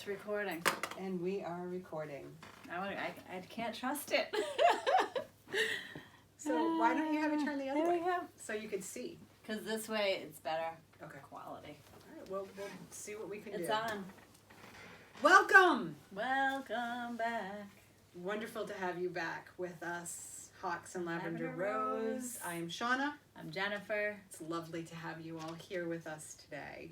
It's recording. And we are recording. I can't trust it. So why don't you have it turn the other There way? we go. So you can see. Because this way it's better Okay. quality. All right, we'll see what we can do. It's on. Welcome! Welcome back. Wonderful to have you back with us, Hawks and Lavender Lavender Rose. Rose. I am Shauna. I'm Jennifer. It's lovely to have you all here with us today.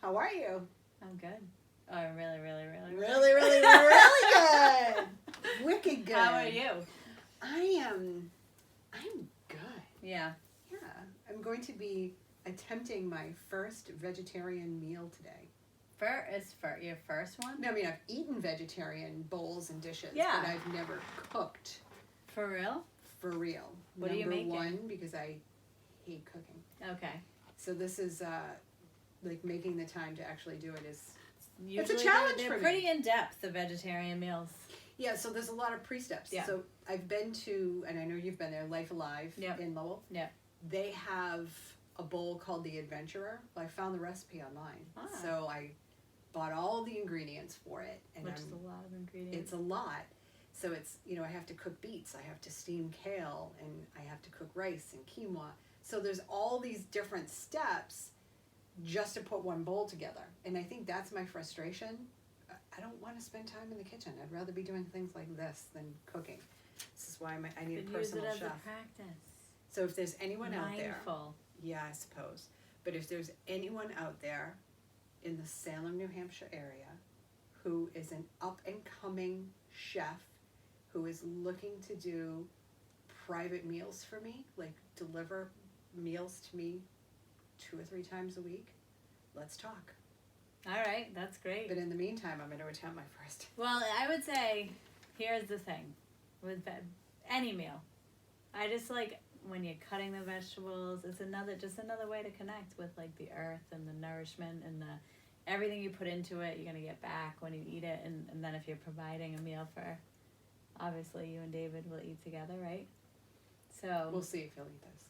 How are you? I'm good. Oh, I'm really Really good. Wicked good. How are you? I'm good. Yeah. Yeah, I'm going to be attempting my first vegetarian meal today. Your first one? No, I mean, I've eaten vegetarian bowls and dishes, Yeah. but I've never cooked For real? for real. What are you making? Number one, because I hate cooking. Okay. So this is, like, making the time to actually do it is... Usually challenge they're for me. pretty in depth, the vegetarian meals. Yeah, so there's a lot of pre-steps. Yeah. So I've been to, and I know you've been there, Life Alive Yep. in Lowell. Yep. They have a bowl called the Adventurer. Well, I found the recipe online. Ah. So I bought all the ingredients for it. And Which is a lot of ingredients. It's a lot. So it's, I have to cook beets, I have to steam kale, and I have to cook rice and quinoa. So there's all these different steps just to put one bowl together. And I think that's my frustration. I don't want to spend time in the kitchen. I'd rather be doing things like this than cooking. This is why I need a But personal use it as chef. a practice. So if there's anyone out there, Mindful. yeah, I suppose. But if there's anyone out there in the Salem, New Hampshire area who is an up-and-coming chef who is looking to do private meals for me, like deliver meals to me 2 or 3 times a week, let's talk. All right, that's great. But in the meantime, I'm going to attempt my first. Well, I would say, here's the thing with any meal. I just like when you're cutting the vegetables. It's another way to connect with like the earth and the nourishment and the everything you put into it. You're gonna get back when you eat it, and then if you're providing a meal for, obviously you and David will eat together, right? So We'll see if he'll eat this.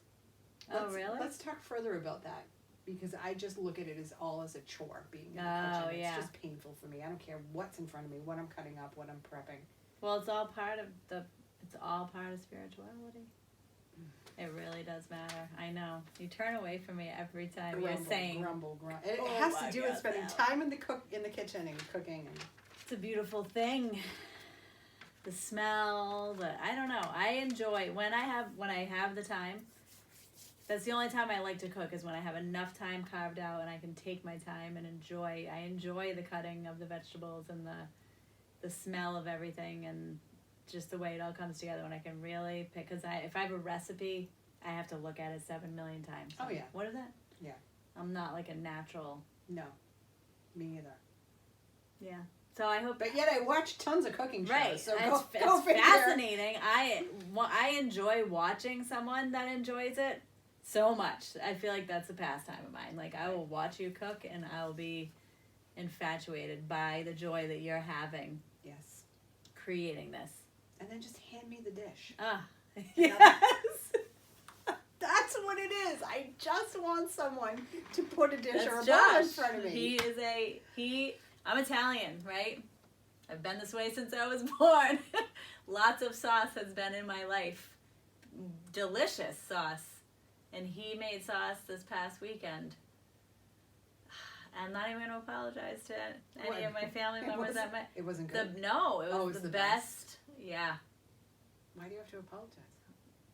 Oh, really? Let's talk further about that. Because I just look at it as all as a chore being in the Oh, kitchen. yeah. It's just painful for me. I don't care what's in front of me, what I'm cutting up, what I'm prepping. well, it's all part of spirituality. It really does matter. I know. You turn away from me every time you're saying grumble. It Oh has my to do God, with spending Sal. time in the kitchen and cooking. And it's a beautiful thing. The smell, I don't know. I enjoy when I have the time. That's the only time I like to cook is when I have enough time carved out and I can take my time and enjoy. I enjoy the cutting of the vegetables and the smell of everything and just the way it all comes together when I can really pick. Because if I have a recipe, I have to look at it 7 million times. Oh, yeah. What is that? Yeah. I'm not like a natural. no, me either. Yeah. So I hope. But yet I watch tons of cooking shows. Right, So it's go figure. fascinating. I enjoy watching someone that enjoys it so much. I feel like that's a pastime of mine. Like I will watch you cook, and I will be infatuated by the joy that you're having Yes. creating this. And then just hand me the dish. Ah, Yes. That's what it is. I just want someone to put a dish or a That's bowl in Josh. front of me. I'm Italian, right? I've been this way since I was born. Lots of sauce has been in my life. Delicious sauce. And he made sauce this past weekend. I'm not even going to apologize to any of my family members that met. It wasn't good. It was the best. Yeah. Why do you have to apologize?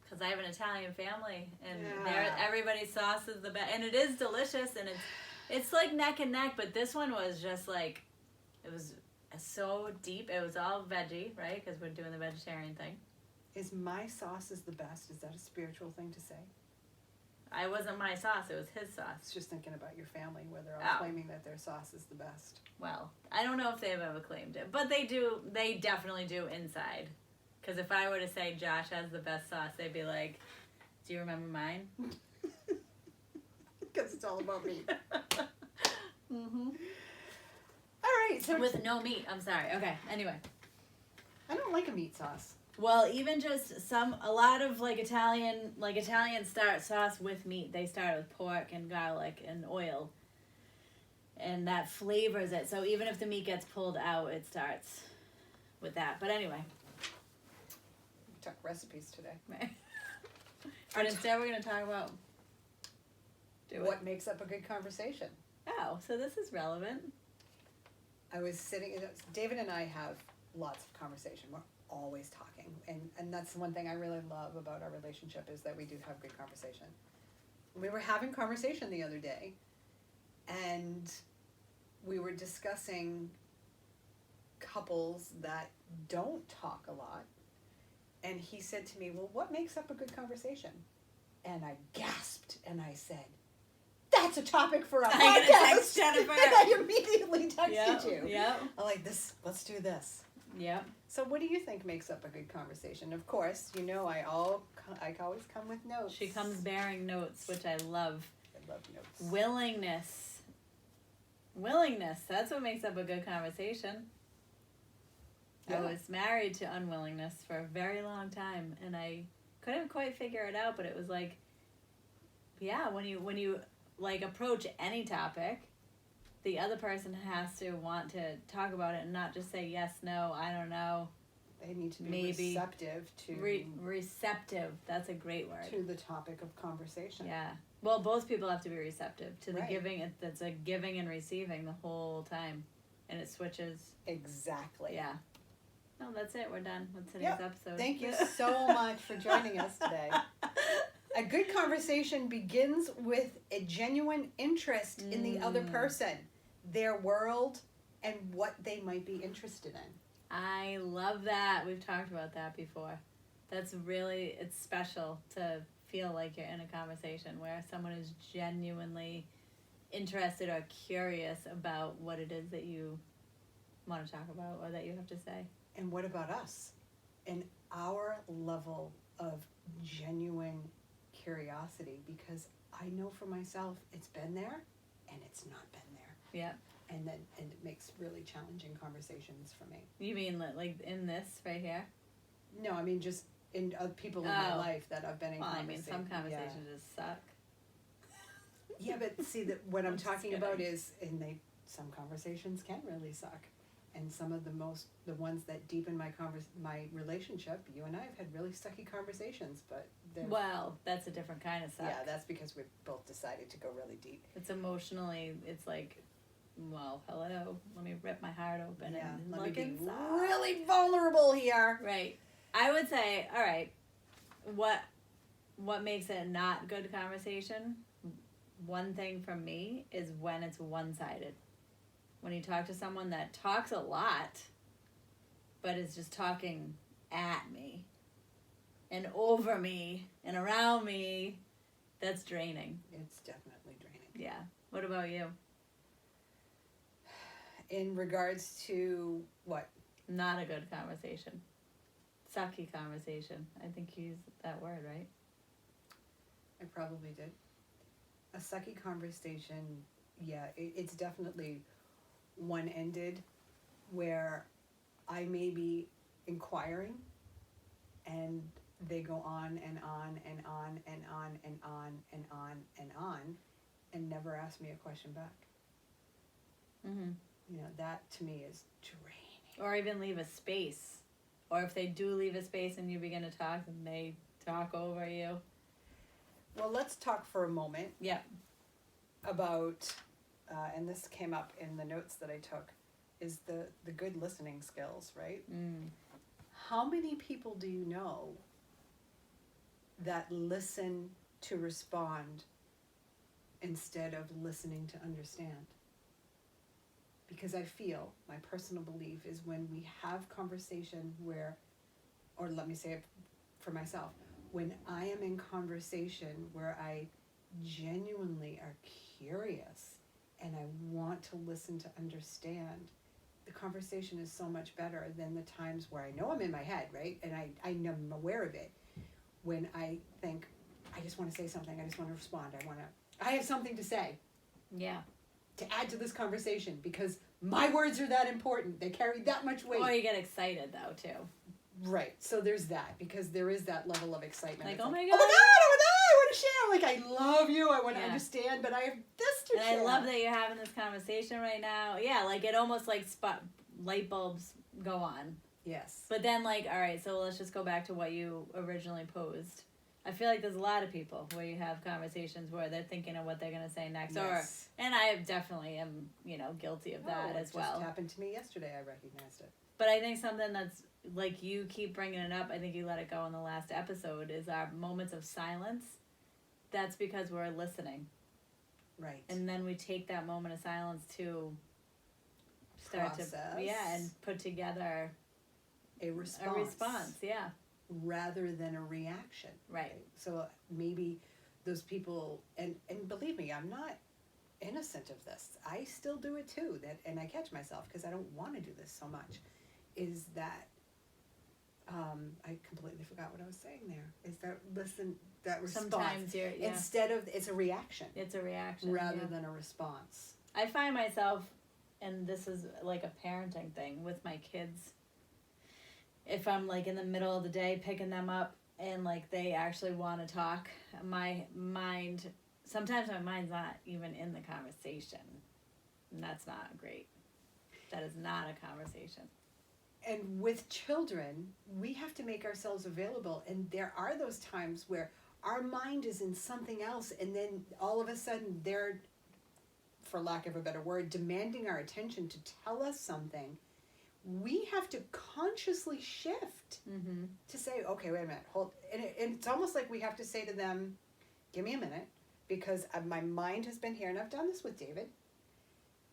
Because I have an Italian family, and Yeah. everybody's sauce is the best, and it is delicious, and it's like neck and neck. But this one was just like, it was so deep. It was all veggie, right? Because we're doing the vegetarian thing. Is my sauce is the best? Is that a spiritual thing to say? I wasn't my sauce; it was his It's sauce. just thinking about your family where they're all Oh. claiming that their sauce is the best. Well, I don't know if they've ever claimed it, but they do. They definitely do inside. Because if I were to say Josh has the best sauce, they'd be like, "Do you remember mine?" Because it's all about me. Mm-hmm. All right, so With no meat. I'm sorry. Okay. Anyway. I don't like a meat sauce. Well, even just a lot of Italians start sauce with meat. They start with pork and garlic and oil. and that flavors it. So even if the meat gets pulled out, it starts with that. But anyway, We took recipes today. but instead we're gonna talk about What makes up a good conversation? Oh, so this is relevant. I was sitting, David and I have lots of conversation. We're always talking. And that's the one thing I really love about our relationship is that we do have good conversation. We were having conversation the other day, and we were discussing couples that don't talk a lot. And he said to me, well, what makes up a good conversation? And I gasped and I said, that's a topic for a I'm gonna podcast. text Jennifer. And I immediately texted Yep, you. yep, I'm like, let's do this. yep. So what do you think makes up a good conversation? Of course, you know I always come with notes. She comes bearing notes, which I love. I love notes. Willingness. That's what makes up a good conversation. Yeah. I was married to unwillingness for a very long time, and I couldn't quite figure it out, but it was like, yeah, when you like approach any topic, the other person has to want to talk about it and not just say yes, no, I don't know. They need to be Maybe. receptive to Receptive. That's a great word. to the topic of conversation. Yeah. Well, both people have to be receptive to the Right. giving. It's a giving and receiving the whole time, and it switches. Exactly. Yeah. No, that's it. We're done with today's Yep. episode. Thank you so much for joining us today. A good conversation begins with a genuine interest in the other person, their world, and what they might be interested in. I love that. We've talked about that before. That's really, it's special to feel like you're in a conversation where someone is genuinely interested or curious about what it is that you want to talk about or that you have to say. And what about us? And our level of genuine curiosity, because I know for myself it's been there and it's not been there. Yeah. And it makes really challenging conversations for me. You mean like in this right here? No, I mean just in people in my Oh. life that I've been in Well, I conversation. mean, some conversations just suck. Yeah, but see that what I'm Just talking about kidding. is, some conversations can really suck, and some of the ones that deepen my relationship. You and I have had really sucky conversations, but Well, that's a different kind of suck. yeah, that's because we've both decided to go really deep. It's emotionally, it's like, well, hello, let me rip my heart open Yeah, and let me look be inside. really vulnerable here. Right. I would say, all right, what makes it not good conversation? One thing from me is when it's one-sided. When you talk to someone that talks a lot, but is just talking at me and over me and around me, that's draining. It's definitely draining. Yeah. What about you? In regards to what? Not a good conversation. Sucky conversation. I think you used that word, right? I probably did. A sucky conversation, yeah, it's definitely one-ended, where I may be inquiring and they go on and on and on and on and on and on and on and never ask me a question back. Mm-hmm. You know, that to me is draining. Or even leave a space. Or if they do leave a space and you begin to talk and they talk over you. Well, let's talk for a moment Yeah. about, and this came up in the notes that I took, is the good listening skills, right? Mm. How many people do you know that listen to respond instead of listening to understand? Because I feel, my personal belief is when we have conversation where, or let me say it for myself, when I am in conversation where I genuinely are curious and I want to listen to understand, the conversation is so much better than the times where I know I'm in my head, right? And I'm aware of it. When I think, I just want to say something, I just want to respond, I have something to say, Yeah. to add to this conversation, because my words are that important. They carry that much weight. Or you get excited, though, too. Right. So there's that, because there is that level of excitement. Like, It's oh my oh God. my God, to share. Like, I love you. I want to Yeah. understand, but I have this to And share. I love that you're having this conversation right now. Yeah, like it almost like light bulbs go on. Yes. But then like, all right, so let's just go back to what you originally posed. I feel like there's a lot of people where you have conversations where they're thinking of what they're going to say next. Yes. And I definitely am, guilty of that as well. It just happened to me yesterday. I recognized it. But I think something that's like you keep bringing it up, I think you let it go in the last episode, is our moments of silence. That's because we're listening. Right. And then we take that moment of silence to start Process. and put together a response. a response, yeah. Rather than a reaction. Right. So maybe those people, and believe me, I'm not innocent of this. I still do it too. And I catch myself because I don't want to do this so much. Is that I completely forgot what I was saying there. Is that that response? Sometimes Instead of it's a reaction. It's a reaction rather than a response. I find myself, and this is like a parenting thing with my kids. If I'm like in the middle of the day picking them up and like they actually want to talk, sometimes my mind's not even in the conversation. And that's not great. That is not a conversation. And with children, we have to make ourselves available. And there are those times where our mind is in something else. And then all of a sudden they're, for lack of a better word, demanding our attention to tell us something. We have to consciously shift to say, okay, wait a minute, hold. And it's almost like we have to say to them, give me a minute, because my mind has been here, and I've done this with David.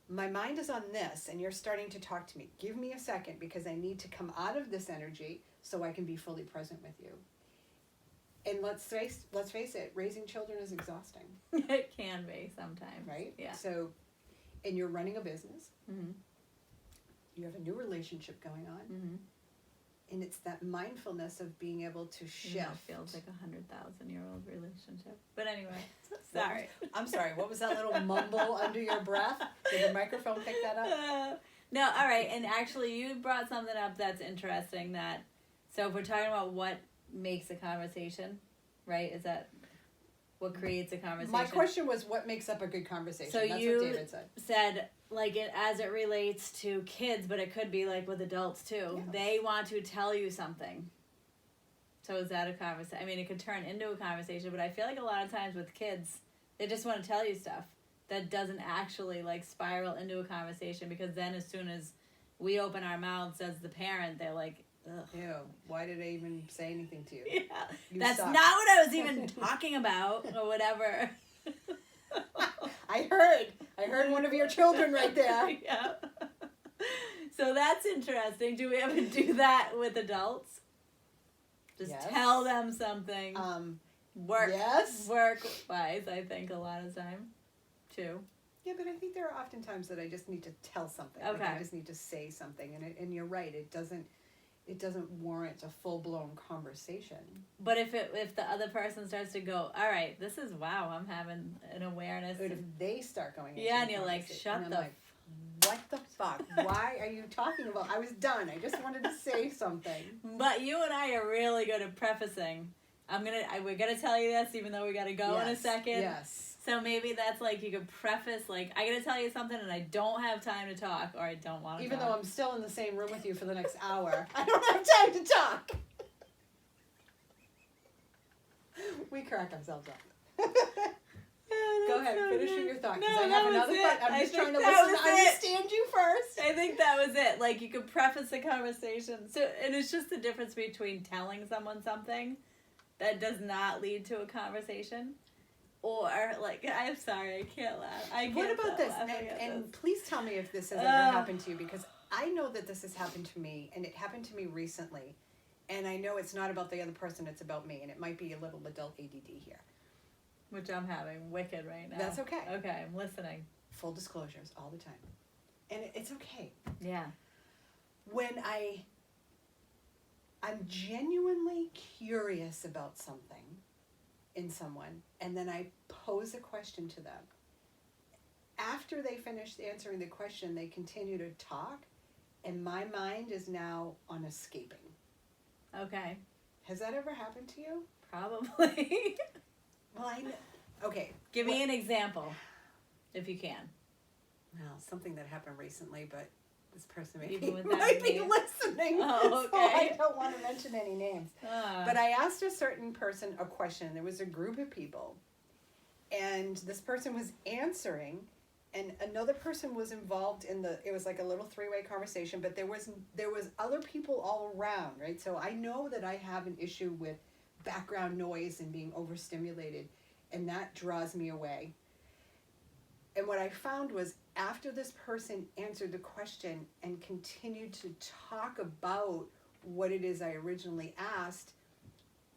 My mind is on this, and you're starting to talk to me. Give me a second, because I need to come out of this energy so I can be fully present with you. And let's face it, raising children is exhausting. It can be sometimes. Right? Yeah. So, and you're running a business. Mm-hmm. You have a new relationship going on. Mm-hmm. And it's that mindfulness of being able to shift. It feels like 100,000-year-old relationship. But anyway, sorry. I'm sorry. What was that little mumble under your breath? Did the microphone pick that up? No, all right. And actually, you brought something up that's interesting. So if we're talking about what makes a conversation, right? Is that what creates a conversation? My question was, what makes up a good conversation? So that's what David said like it as it relates to kids, but it could be like with adults too. Yeah. They want to tell you something. So is that a conversation? I mean, it could turn into a conversation, but I feel like a lot of times with kids, they just want to tell you stuff that doesn't actually like spiral into a conversation, because then as soon as we open our mouths as the parent, they're like, ugh. Ew, why did I even say anything to you? Yeah, You that's suck. not what I was even talking about or whatever. I heard one of your children right there. Yeah. So that's interesting. Do we ever do that with adults? Just Yes. tell them something. Yes. Work-wise, I think a lot of time, too. Yeah, but I think there are often times that I just need to tell something. Like Okay. I just need to say something, and you're right. It doesn't warrant a full-blown conversation. But if the other person starts to go, all right, this is, wow, I'm having an awareness. But if they start going into Yeah, and the you're like, conversation, shut and I'm the like, what the fuck? Why are you talking about? I was done. I just wanted to say something. But you and I are really good at prefacing. We're gonna tell you this, even though we gotta go in a second. Yes. So maybe that's like you could preface, like, I gotta tell you something and I don't have time to talk, or I don't want to Even talk. though I'm still in the same room with you for the next hour, I don't have time to talk. We crack ourselves up. Go ahead, finish your thought, because I have another thought. I'm just trying to listen to understand you first. I think that was it. Like, you could preface the conversation. So, and it's just the difference between telling someone something that does not lead to a conversation, or, like, I'm sorry, I can't laugh. What about this? And please tell me if this has ever happened to you, because I know that this has happened to me, and it happened to me recently. And I know it's not about the other person, it's about me, and it might be a little adult ADD here. Which I'm having wicked right now. That's okay. Okay, I'm listening. Full disclosures all the time. And it's okay. Yeah. When I'm genuinely curious about something in someone, and then I pose a question to them. After they finish answering the question, they continue to talk, and my mind is now on escaping. Okay. Has that ever happened to you? Probably. Well, okay. Give me an example, if you can. Well, something that happened recently, but this person Even without might be names? listening. Oh, So I okay. don't want to mention any names. But I asked a certain person a question. There was a group of people, and this person was answering, and another person was involved in it was like a little three-way conversation, but there was other people all around, right? So I know that I have an issue with background noise and being overstimulated, and that draws me away. And what I found was after this person answered the question and continued to talk about what it is I originally asked,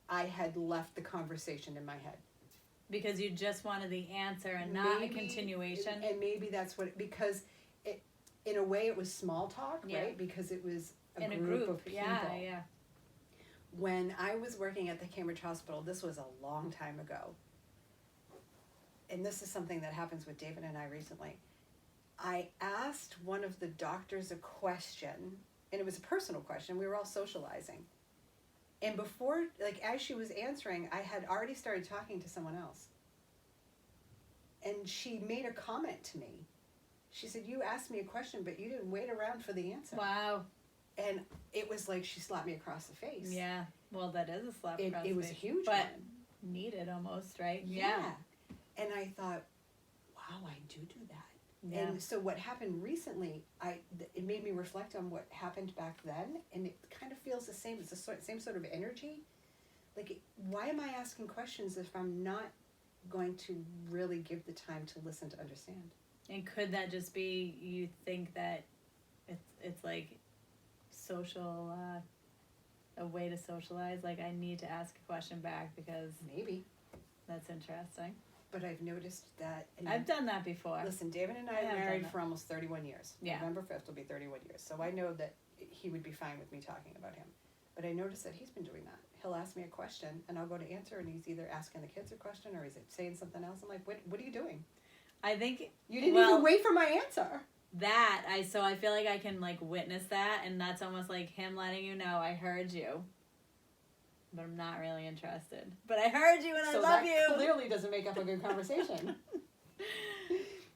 I had left the conversation in my head. Because you just wanted the answer and not a continuation. And maybe that's because in a way it was small talk, Yeah. right? Because it was In a group of people. Yeah. When I was working at the Cambridge Hospital, this was a long time ago, and this is something that happens with David and I recently. I asked one of the doctors a question, and it was a personal question. We were all socializing. And before, as she was answering, I had already started talking to someone else. And she made a comment to me. She said, "You asked me a question, but you didn't wait around for the answer." Wow. And it was like she slapped me across the face. Yeah. Well, that is a slap across the face. It was a huge but one. Needed almost, right? Yeah. And I thought, wow, I do that. Yeah. And so what happened recently, it made me reflect on what happened back then, and it kind of feels the same. It's the same sort of energy. Why am I asking questions if I'm not going to really give the time to listen to understand? And could that just be you think that it's like social, a way to socialize? Like, I need to ask a question back because Maybe. that's interesting. But I've noticed that. I've done that before. Listen, David and I have are done married that. for almost 31 years. Yeah. November 5th will be 31 years. So I know that he would be fine with me talking about him. But I noticed that he's been doing that. He'll ask me a question, and I'll go to answer, and he's either asking the kids a question or he's saying something else. I'm like, what are you doing? I think You didn't even wait for my answer. so I feel like I can witness that, and that's almost like him letting you know I heard you, but I'm not really interested. But I heard you and I love you. So that clearly doesn't make up a good conversation.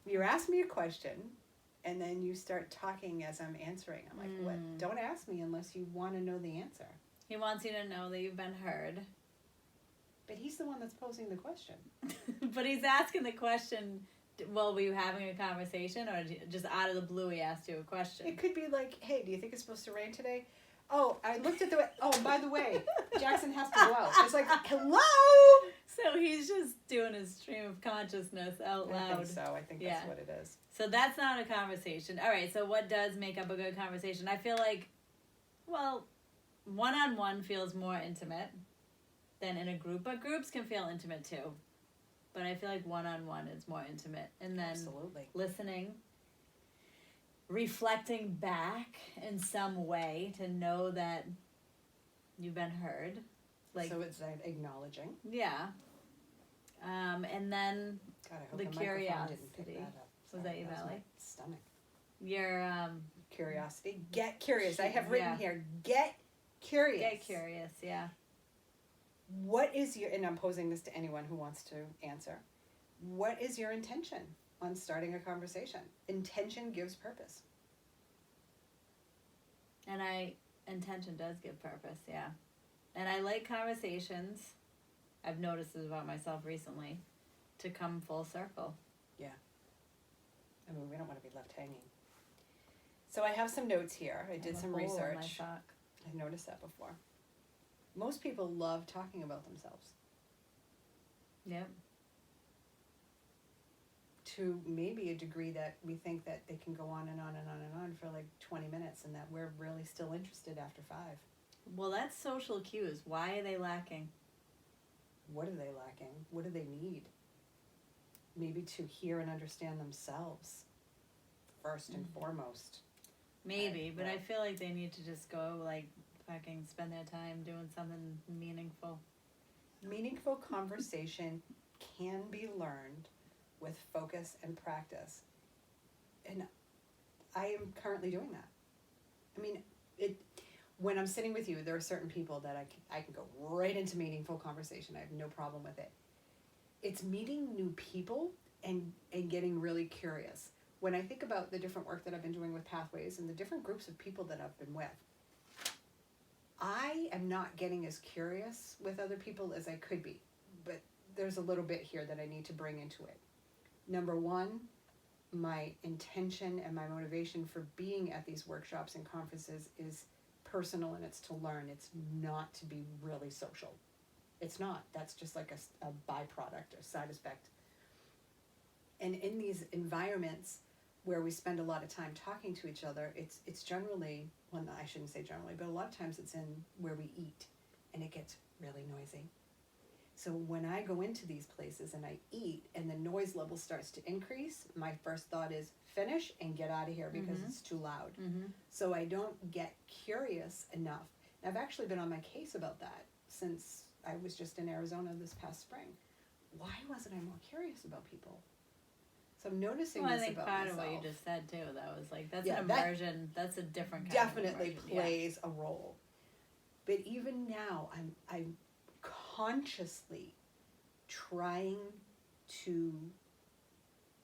You ask me a question, and then you start talking as I'm answering. I'm like, what? Don't ask me unless you want to know the answer. He wants you to know that you've been heard. But he's the one that's posing the question. But he's asking the question, well, were you having a conversation, or just out of the blue he asked you a question? It could be like, hey, do you think it's supposed to rain today? Oh, I looked at by the way, Jackson has to go out. It's like, hello? So he's just doing his stream of consciousness out loud. I think so. I think that's what it is. So that's not a conversation. All right, so what does make up a good conversation? I feel like, well, one-on-one feels more intimate than in a group, but groups can feel intimate too. But I feel like one-on-one is more intimate. And then Absolutely. Listening, reflecting back in some way to know that you've been heard. So it's acknowledging. Yeah. And then God, I hope the microphone curiosity. didn't pick that up. Was that you, was Valerie? my stomach. Your Curiosity. Get curious. I have written Yeah. here, get curious. get curious, yeah. What is and I'm posing this to anyone who wants to answer. What is your intention on starting a conversation? Intention gives purpose. And intention does give purpose, yeah. And I like conversations, I've noticed this about myself recently, to come full circle. I mean, we don't want to be left hanging. So I have some notes here. I did some research. I noticed that before. Most people love talking about themselves. Yep. To maybe a degree that we think that they can go on and on and on and on for 20 minutes and that we're really still interested after 5. Well, that's social cues. Why are they lacking? What are they lacking? What do they need? Maybe to hear and understand themselves first and foremost. Maybe, but I feel like they need to just go fucking spend their time doing something meaningful. Meaningful conversation can be learned with focus and practice. And I am currently doing that. I mean, when I'm sitting with you, there are certain people that I can go right into meaningful conversation. I have no problem with it. it's meeting new people and getting really curious. When I think about the different work that I've been doing with Pathways and the different groups of people that I've been with, I am not getting as curious with other people as I could be, but there's a little bit here that I need to bring into it. Number one, my intention and my motivation for being at these workshops and conferences is personal, and it's to learn. It's not to be really social. It's not. That's just like a byproduct, a side effect. And in these environments where we spend a lot of time talking to each other, it's generally, well, no, I shouldn't say generally, but a lot of times it's in where we eat, and it gets really noisy. So when I go into these places and I eat and the noise level starts to increase, my first thought is finish and get out of here because it's too loud. So I don't get curious enough. And I've actually been on my case about that since I was just in Arizona this past spring. Why wasn't I more curious about people? So I'm noticing Well, I this think about part myself. of what you just said too, that was like, that's Yeah, an that immersion, that's a different kind definitely of immersion. plays a role. But even now, I'm consciously trying to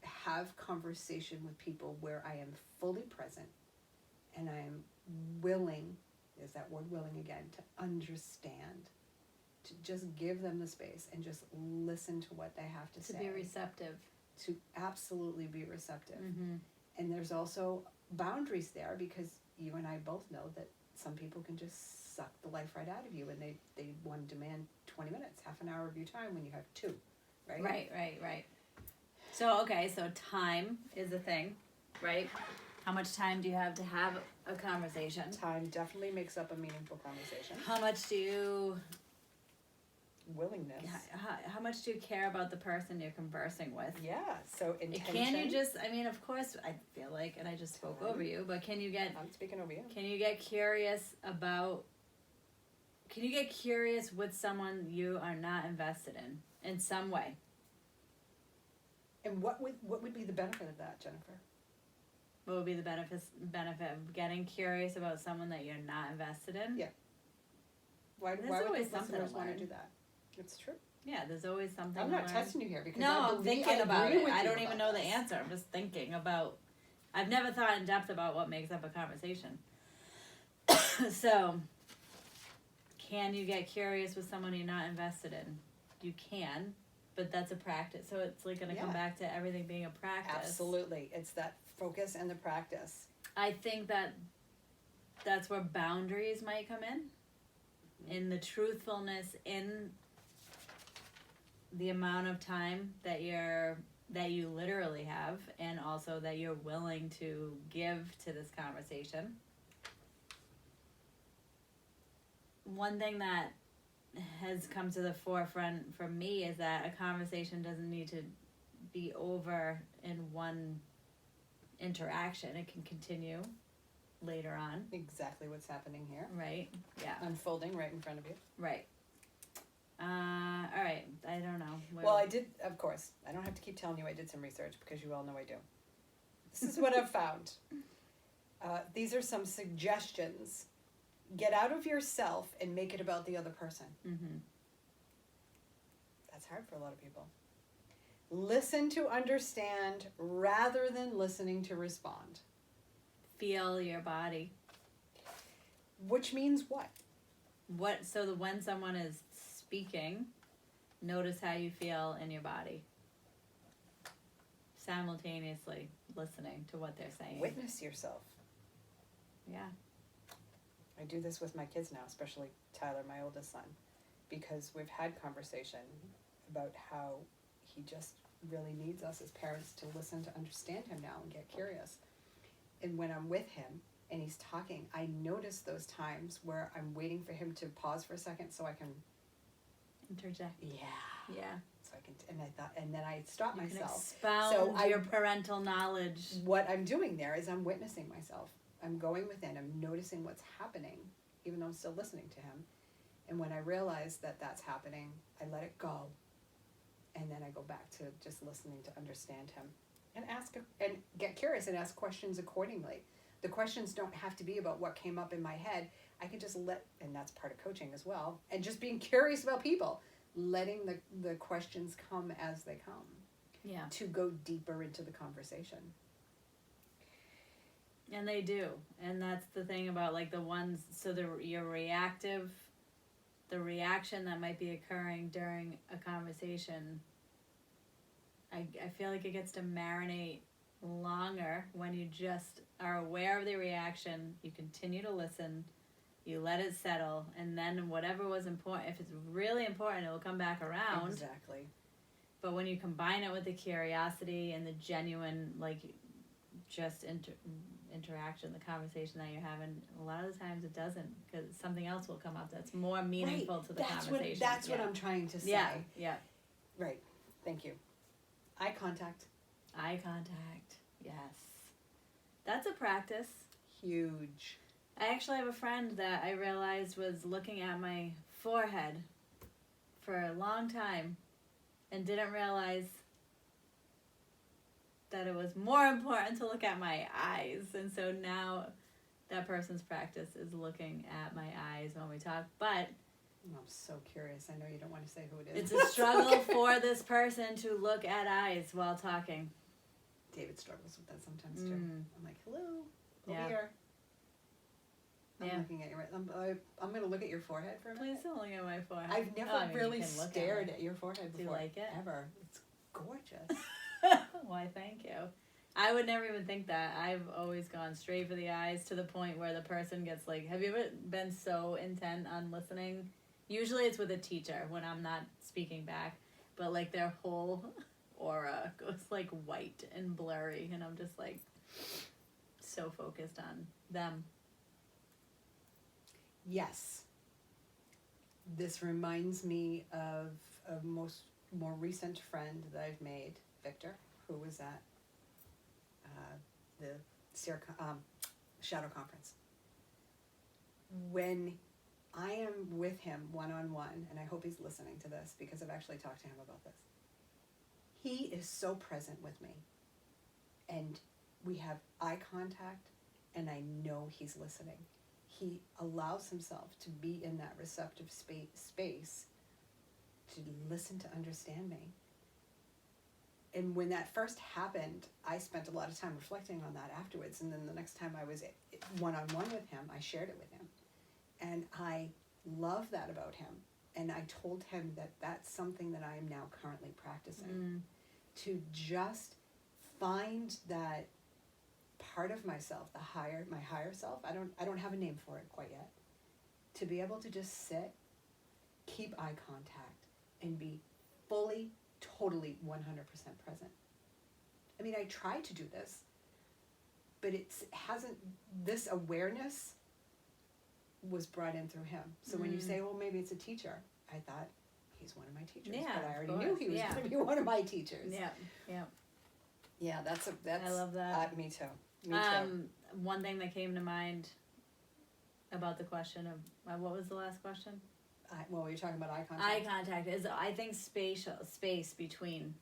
have conversation with people where I am fully present and I am willing, there's that word willing again, to understand, to just give them the space and just listen to what they have to say. To be receptive. To absolutely be receptive. And there's also boundaries there because you and I both know that some people can just suck the life right out of you and they want to demand 20 minutes, half an hour of your time when you have 2, right? Right. So, okay, so time is a thing, right? How much time do you have to have a conversation? Time definitely makes up a meaningful conversation. How much do you... Willingness. How much do you care about the person you're conversing with? Yeah, so intention. Can you just, I mean, of course, I feel like, and I just spoke over you, but can you get... I'm speaking over you. Can you get curious about... Can you get curious with someone you are not invested in some way? And what would be the benefit of that, Jennifer? What would be the benefit of getting curious about someone that you're not invested in? Yeah. Why There's would always the something listeners to want to learn. do that? It's true. Yeah, there's always something I'm to not learn. testing you here because No, I'm thinking about agree it. with I you don't even about know the this. answer. I'm just thinking about... I've never thought in depth about what makes up a conversation. So, can you get curious with someone you're not invested in? You can, but that's a practice. So it's like going to come Yeah. back to everything being a practice. Absolutely. It's that focus and the practice. I think that's where boundaries might come in the truthfulness, in the amount of time that you literally have, and also that you're willing to give to this conversation. One thing that has come to the forefront for me is that a conversation doesn't need to be over in one interaction. It can continue later on. Exactly what's happening here. Right? Yeah. Unfolding right in front of you. Right. All right. I don't know. Well, I did, of course. I don't have to keep telling you I did some research because you all know I do. This is what I've found. These are some suggestions. Get out of yourself and make it about the other person. Mm-hmm. That's hard for a lot of people. Listen to understand rather than listening to respond. Feel your body. Which means what? When someone is speaking, notice how you feel in your body. Simultaneously listening to what they're saying. Witness yourself. Yeah. I do this with my kids now, especially Tyler, my oldest son, because we've had conversation about how he just really needs us as parents to listen to understand him now and get curious. And when I'm with him and he's talking, I notice those times where I'm waiting for him to pause for a second so I can Interject. yeah. Yeah. So I can and then I stop You can myself. expound So your parental knowledge. What I'm doing there is I'm witnessing myself. I'm going within. I'm noticing what's happening, even though I'm still listening to him. And when I realize that that's happening, I let it go. And then I go back to just listening to understand him. And and get curious and ask questions accordingly. The questions don't have to be about what came up in my head. I can just and that's part of coaching as well, and just being curious about people. letting the questions come as they come Yeah. to go deeper into the conversation. And they do. And that's the thing about like the ones, so your reactive, the reaction that might be occurring during a conversation, I feel like it gets to marinate longer when you just are aware of the reaction, you continue to listen, you let it settle, and then whatever was important, if it's really important, it will come back around. Exactly. But when you combine it with the curiosity and the genuine, like, just interaction, the conversation that you're having, a lot of the times it doesn't, because something else will come up that's more meaningful to the conversation. That's what I'm trying to say. Yeah. Right. Thank you. Eye contact. Eye contact. Yes. That's a practice. Huge. I actually have a friend that I realized was looking at my forehead for a long time and didn't realize that it was more important to look at my eyes. And so now that person's practice is looking at my eyes when we talk. But I'm so curious. I know you don't want to say who it is. it's a struggle for this person to look at eyes while talking. David struggles with that sometimes too. I'm like, hello, over here. I'm looking at your. I'm going to look at your forehead for a minute. Please don't look at my forehead. I've never really stared at your forehead before. Do you like it? Ever. It's gorgeous. Why, thank you. I would never even think that. I've always gone straight for the eyes to the point where the person gets like, have you ever been so intent on listening? Usually it's with a teacher when I'm not speaking back, but like their whole aura goes like white and blurry, and I'm just like so focused on them. Yes. This reminds me of a more recent friend that I've made, Victor, who was at the Shadow Conference. When I am with him one-on-one, and I hope he's listening to this because I've actually talked to him about this, he is so present with me. And we have eye contact, and I know he's listening. He allows himself to be in that receptive space to listen, to understand me. And when that first happened, I spent a lot of time reflecting on that afterwards. And then the next time I was one-on-one with him, I shared it with him. And I love that about him. And I told him that that's something that I am now currently practicing. To just find that part of myself, my higher self. I don't have a name for it quite yet. To be able to just sit, keep eye contact, and be fully, totally 100% present. I mean, I try to do this, but this awareness was brought in through him. So when you say, well, maybe it's a teacher, I thought, he's one of my teachers. Yeah, but I already knew he was going to be one of my teachers. Yeah, that's I love that. Me too. Me too. One thing that came to mind about the question of what was the last question? Well, you're talking about eye contact. Eye contact is, I think, space between.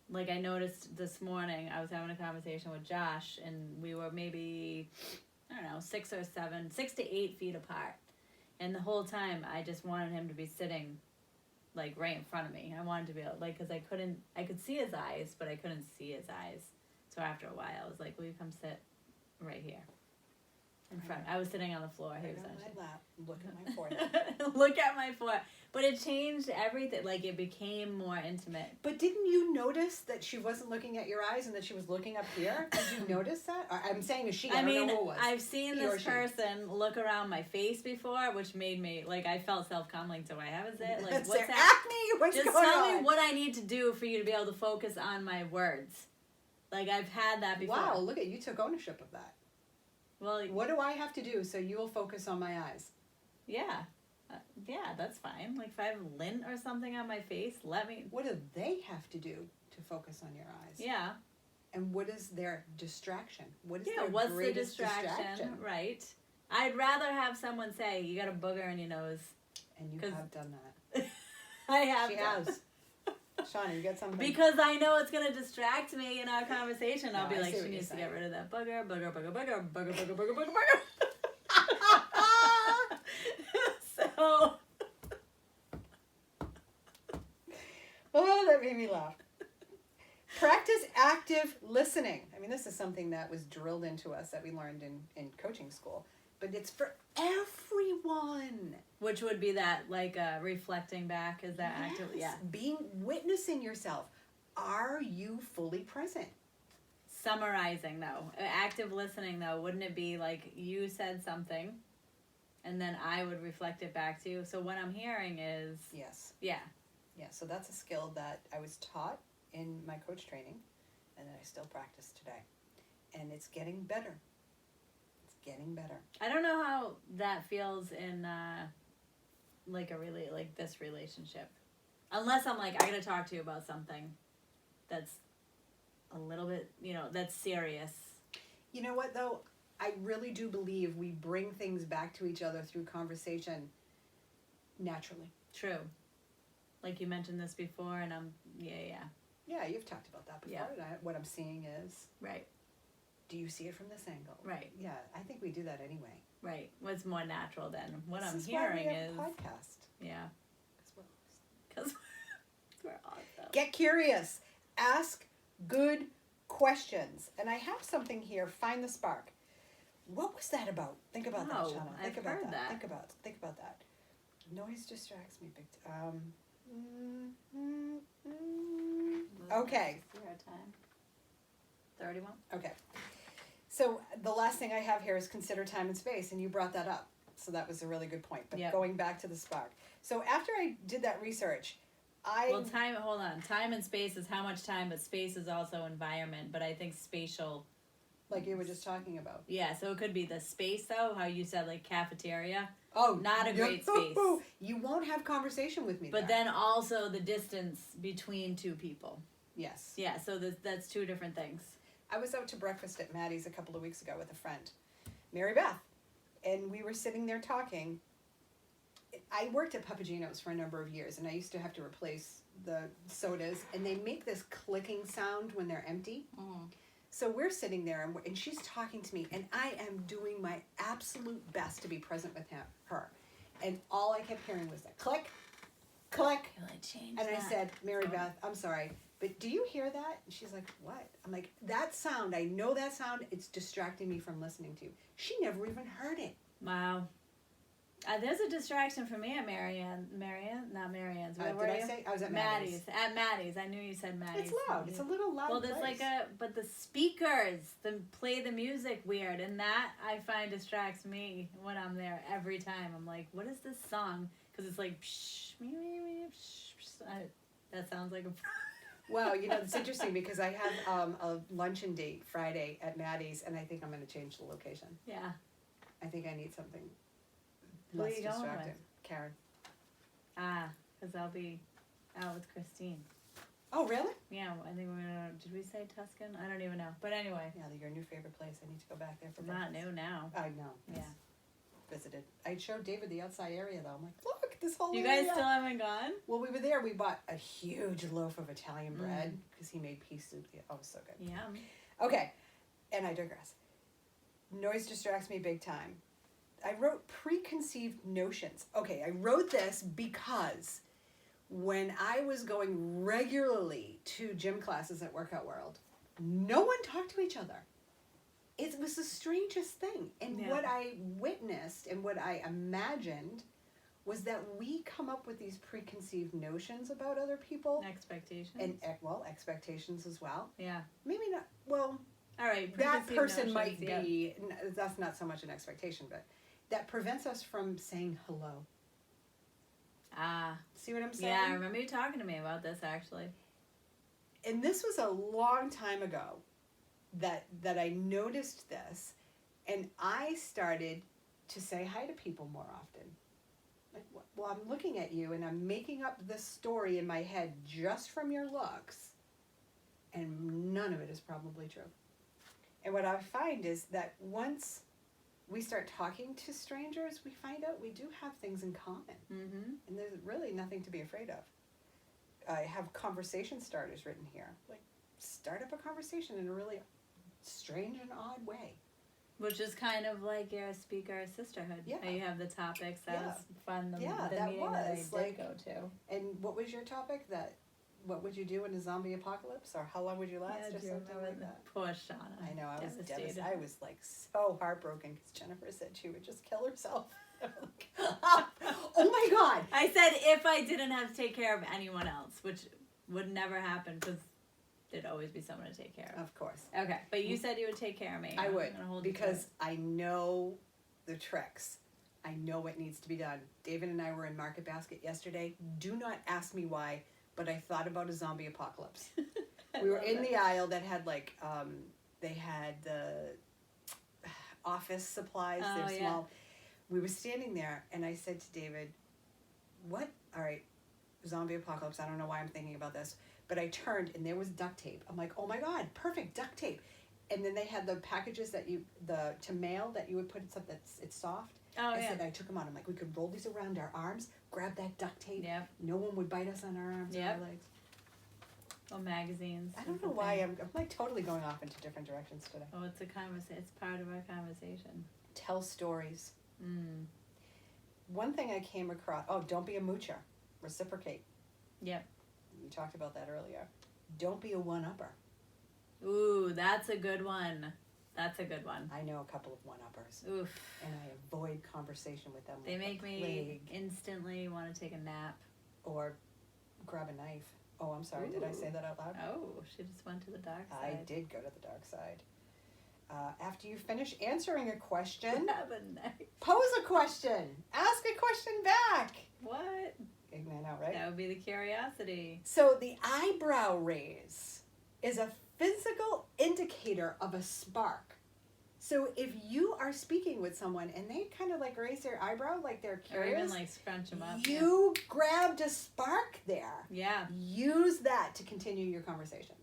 Like, I noticed this morning, I was having a conversation with Josh, and we were maybe, I don't know, 6 to 8 feet apart. And the whole time, I just wanted him to be sitting, like, right in front of me. I wanted to be able, like, because I could see his eyes, but I couldn't see his eyes. So after a while, I was like, will you come sit right here in front? I was sitting on the floor. He was on my lap. Look at my forehead. Look at my forehead. But it changed everything. Like, it became more intimate. But didn't you notice that she wasn't looking at your eyes and that she was looking up here? Did you notice that? I'm saying a she. I don't know who it was. I've seen this person look around my face before, which made me, like, I felt self-conscious. Like, do I have a zit? Like, what's that? Acne? What's Just going tell on? me what I need to do for you to be able to focus on my words. Like, I've had that before. Wow, look at you, took ownership of that. Well, what do I have to do so you will focus on my eyes? Yeah. Yeah, that's fine. Like, if I have lint or something on my face, let me... What do they have to do to focus on your eyes? Yeah. And what is their distraction? What is what's the distraction? Right. I'd rather have someone say, you got a booger in your nose. And you have done that. I have. She has. Shauna, you got something? Because I know it's going to distract me in our conversation. I'll be like, she needs to saying. get rid of that booger. So, made me laugh. Practice active listening. I mean, this is something that was drilled into us that we learned in coaching school, but it's for everyone. Which would be that, like, reflecting back, is that active? Yeah. Witnessing yourself. Are you fully present? Summarizing, though. Active listening, though, wouldn't it be like you said something and then I would reflect it back to you? So what I'm hearing is... Yes. Yeah. Yeah, so that's a skill that I was taught in my coach training and that I still practice today. And it's getting better. It's getting better. I don't know how that feels in, like, like this relationship. Unless I'm like, I gotta talk to you about something that's a little bit, that's serious. You know what, though? I really do believe we bring things back to each other through conversation naturally. True. Like you mentioned this before, and yeah. Yeah, you've talked about that before. Yeah. And what I'm seeing is, Right. do you see it from this angle? Right. Yeah, I think we do that anyway. Right. What's more natural than what This I'm is hearing why we have is... a podcast. Yeah. Because we're awesome. Get curious. Ask good questions. And I have something here. Find the spark. What was that about? Think about that, Oh, Shauna. Think I've about heard that. Think about that. Noise distracts me big Okay. Is our time? 31? Okay. So the last thing I have here is consider time and space, and you brought that up. So that was a really good point. But Yep. going back to the spark. So after I did that research, Well, hold on. Time and space is how much time, but space is also environment. But I think spatial... like you were just talking about. Yeah, so it could be the space, though, how you said, like, cafeteria. Oh, Not a great space. You won't have conversation with me But there. then also the distance between two people. Yes. Yeah, so that's two different things. I was out to breakfast at Maddie's a couple of weeks ago with a friend, Mary Beth, and we were sitting there talking. I worked at Papagino's for a number of years, and I used to have to replace the sodas, and they make this clicking sound when they're empty. Mm. So we're sitting there, and she's talking to me, and I am doing my absolute best to be present with her. And all I kept hearing was that click, click. Can I change And I that? said, Mary Beth, I'm sorry, but do you hear that? And she's like, what? I'm like, that sound, I know that sound, it's distracting me from listening to you. She never even heard it. Wow. There's a distraction for me at not Marianne's. Where were Did I you? say? I was at Maddie's. At Maddie's. I knew you said Maddie's. It's loud. It's a little loud Well, there's place. but the speakers, play the music weird, and that I find distracts me when I'm there every time. I'm like, what is this song? Because it's like, psh, that sounds like a... Well, it's interesting because I have a luncheon date Friday at Maddie's, and I think I'm going to change the location. Yeah. I think I need something Who are less you going distracting. with? Karen. Because I'll be out with Christine. Oh, really? Yeah, I think we're gonna... Did we say Tuscan? I don't even know. But anyway. Yeah, your new favorite place. I need to go back there for Not breakfast. new now. I know. Yeah. Visited. I showed David the outside area, though. I'm like, look, this whole You area. guys still haven't gone? Well, we were there. We bought a huge loaf of Italian bread because he made pea soup. Oh, it was so good. Yeah. Okay, and I digress. Noise distracts me big time. I wrote preconceived notions. Okay, I wrote this because when I was going regularly to gym classes at Workout World, no one talked to each other. It was the strangest thing. And Yeah. what I witnessed and what I imagined was that we come up with these preconceived notions about other people. Expectations. And, expectations as well. Yeah. Maybe not, well, All right. that preconceived person notions, might yeah. be, that's not so much an expectation, but that prevents us from saying hello. See what I'm saying? Yeah, I remember you talking to me about this, actually. And this was a long time ago that I noticed this, and I started to say hi to people more often. Like, well, I'm looking at you, and I'm making up this story in my head just from your looks, and none of it is probably true. And what I find is that once we start talking to strangers, we find out we do have things in common. Mm-hmm. And there's really nothing to be afraid of. I have conversation starters written here. Like, start up a conversation in a really strange and odd way. Which is kind of like your speaker sisterhood. Yeah. How you have the topics. That Yeah. was fun. The Yeah, meeting that that I was, did like- go to. And what was your topic? That what would you do in a zombie apocalypse, or how long would you last, or something like that. Poor Shauna. I know, I was Devastated. devastated. I was like so heartbroken because Jennifer said she would just kill herself. Oh my God! I said if I didn't have to take care of anyone else, which would never happen because there'd always be someone to take care of. Of course. Okay, but you said you would take care of me. I would, I'm gonna hold you to because it. I know the tricks. I know what needs to be done. David and I were in Market Basket yesterday. Do not ask me why, but I thought about a zombie apocalypse. We were in the aisle that had like, they had the office supplies. Oh, They're yeah. small. We were standing there, and I said to David, "What? All right, zombie apocalypse. I don't know why I'm thinking about this." But I turned, and there was duct tape. I'm like, "Oh my God, perfect duct tape!" And then they had the packages that to mail that you would put something that's it's soft. Oh, I yeah. said I took them on. I'm like, we could roll these around our arms, grab that duct tape. Yep. No one would bite us on our arms or Yep. our legs. Or magazines. I don't is know the why thing. I'm like totally going off into different directions today. Oh, it's a conversation. It's part of our conversation. Tell stories. Mm. One thing I came across. Oh, don't be a moocher. Reciprocate. Yep. You talked about that earlier. Don't be a one-upper. Ooh, that's a good one. That's a good one. I know a couple of one-uppers, Oof. and I avoid conversation with them. They like make a me plague, instantly want to take a nap. or grab a knife. Oh, I'm sorry. Did I say that out loud? Oh, she just went to the dark I side. did go to the dark side. After you finish answering a question, Grab a knife. pose a question. Ask a question back. What? Big man out, right? That would be the curiosity. So the eyebrow raise is a physical indicator of a spark. So if you are speaking with someone and they kind of like raise their eyebrow like they're Or even curious, like scrunch them up. you grabbed a spark there. Yeah. Use that to continue your conversation.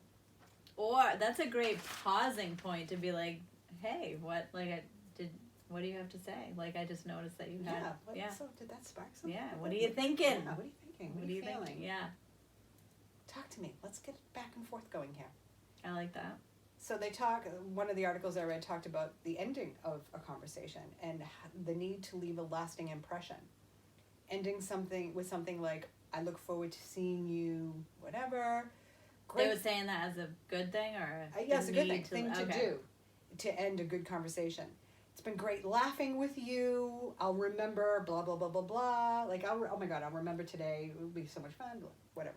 Or that's a great pausing point to be like, hey, what what do you have to say? Like I just noticed that you had So did that spark something? Yeah, what are you thinking? Yeah, what are you thinking? What are you feeling? thinking? Yeah. Talk to me. Let's get back and forth going here. I like that. So one of the articles I read talked about the ending of a conversation and the need to leave a lasting impression. Ending something with something like, I look forward to seeing you, whatever. They were saying that as a good thing or yes, a good need thing to okay. do to end a good conversation. It's been great laughing with you. I'll remember blah, blah, blah, blah, blah. Like, oh my God, I'll remember today. It would be so much fun, whatever.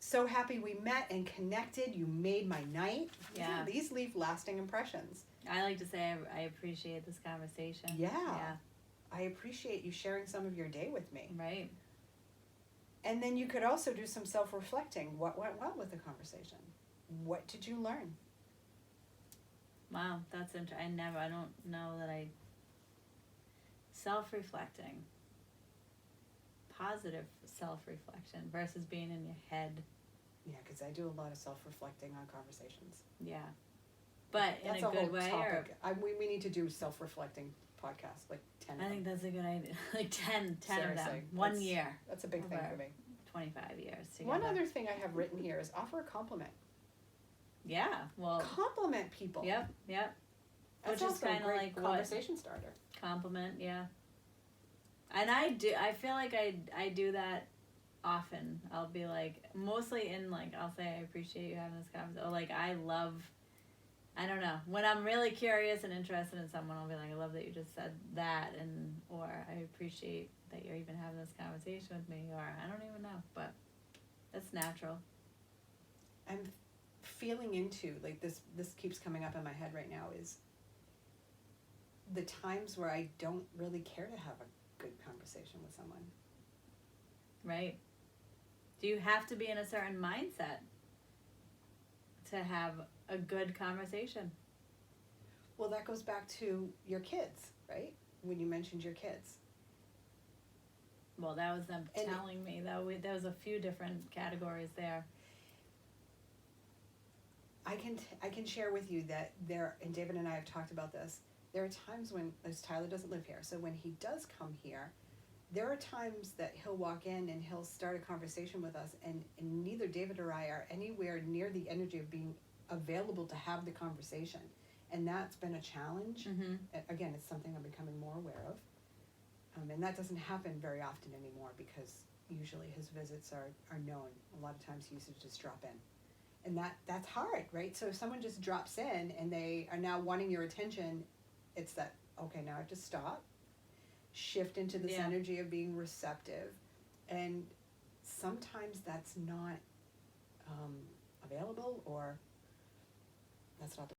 So happy we met and connected. You made my night. Yeah. These leave lasting impressions. I like to say I appreciate this conversation. Yeah. Yeah. I appreciate you sharing some of your day with me. Right. And then you could also do some self-reflecting. What went well with the conversation? What did you learn? Wow, that's interesting. I don't know that self-reflecting. Positive self-reflection versus being in your head. Yeah, because I do a lot of self-reflecting on conversations. Yeah. But in That's a good whole way or topic. We need to do self-reflecting podcasts, like 10 of I them. think that's a good idea. Like 10 of them. Seriously, 1 that's- year. That's a big thing Over for me. 25 years together. One other thing I have written here is offer a compliment. Yeah. Well. Compliment people. Yep. That's Which is also a kinda great like what- conversation starter. Compliment. Yeah. And I feel like I do that often. I'll be like, mostly in like, I'll say I appreciate you having this conversation. Or like, I don't know. When I'm really curious and interested in someone, I'll be like, I love that you just said that, or I appreciate that you're even having this conversation with me, or I don't even know, but that's natural. I'm feeling into, like this keeps coming up in my head right now, is the times where I don't really care to have a good conversation with someone. Right. Do you have to be in a certain mindset to have a good conversation? Well, that goes back to your kids, right? When you mentioned your kids. Well, that was them And- telling me that there was a few different categories there. I can share with you that and David and I have talked about this, there are times when, as Tyler doesn't live here, so when he does come here, there are times that he'll walk in and he'll start a conversation with us, and neither David or I are anywhere near the energy of being available to have the conversation. And that's been a challenge. Mm-hmm. Again, it's something I'm becoming more aware of. And that doesn't happen very often anymore because usually his visits are known. A lot of times he used to just drop in. And that's hard, right? So if someone just drops in and they are now wanting your attention, it's that, okay, now I have to stop, shift into this Yeah. energy of being receptive. And sometimes that's not available, or that's not the